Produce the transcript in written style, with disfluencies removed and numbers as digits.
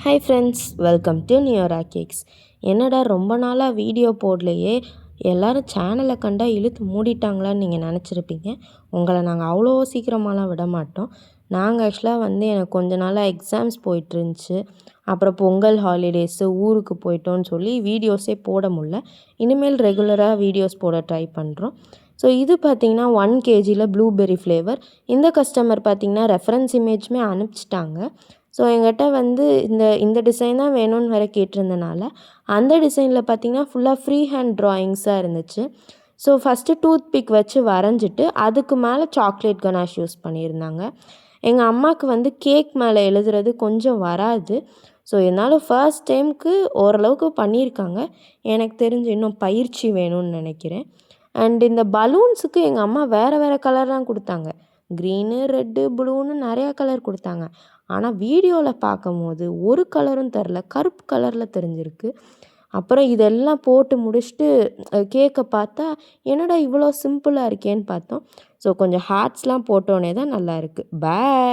Hi friends, welcome to Neora cakes. என்னடா ரொம்ப நாளாக வீடியோ போடலையே, எல்லோரும் சேனலை கண்டா இழுத்து மூடிட்டாங்களான்னு நீங்கள் நினச்சிருப்பீங்க. உங்களை நாங்கள் அவ்வளோ சீக்கிரமாலாம் விட மாட்டோம். நாங்கள் ஆக்சுவலாக எனக்கு கொஞ்ச நாளாக எக்ஸாம்ஸ் போயிட்டுருந்துச்சு. அப்புறம் பொங்கல் ஹாலிடேஸு ஊருக்கு போயிட்டோன்னு சொல்லி வீடியோஸே போட முடில. இனிமேல் ரெகுலராக வீடியோஸ் போட ட்ரை பண்ணுறோம். ஸோ இது பார்த்திங்கன்னா 1 kgயில் ப்ளூபெர்ரி ஃப்ளேவர். இந்த கஸ்டமர் பார்த்திங்கன்னா ரெஃபரன்ஸ் இமேஜுமே அனுப்பிச்சிட்டாங்க. ஸோ எங்கிட்ட இந்த டிசைன் தான் வேணும்னு வேறு கேட்டிருந்தனால அந்த டிசைனில் பார்த்திங்கன்னா ஃபுல்லாக ஃப்ரீ ஹேண்ட் ட்ராயிங்ஸாக இருந்துச்சு. ஸோ ஃபஸ்ட்டு டூத் பிக் வச்சு வரைஞ்சிட்டு அதுக்கு மேலே சாக்லேட் கனாஷ் யூஸ் பண்ணியிருந்தாங்க. எங்கள் அம்மாவுக்கு கேக் மேலே எழுதுறது கொஞ்சம் வராது. ஸோ இருந்தாலும் ஃபர்ஸ்ட் டைமுக்கு ஓரளவுக்கு பண்ணியிருக்காங்க. எனக்கு தெரிஞ்சு இன்னும் பயிற்சி வேணும்னு நினைக்கிறேன். அண்ட் இந்த பலூன்ஸுக்கு எங்கள் அம்மா வேறு வேறு கலர் தான் கொடுத்தாங்க. க்ரீனு, ரெட்டு, ப்ளூன்னு நிறையா கலர் கொடுத்தாங்க. ஆனால் வீடியோவில் பார்க்கும்போது ஒரு கலரும் தெரில, கருப்பு கலரில் தெரிஞ்சிருக்கு. அப்புறம் இதெல்லாம் போட்டு முடிச்சுட்டு கேக்கை பார்த்தா என்னடா இவ்வளோ சிம்பிளாக இருக்கேன்னு பார்த்தோம். ஸோ கொஞ்சம் ஹார்ட்ஸ்லாம் போட்டோன்னே தான் நல்லாயிருக்கு. பாய்.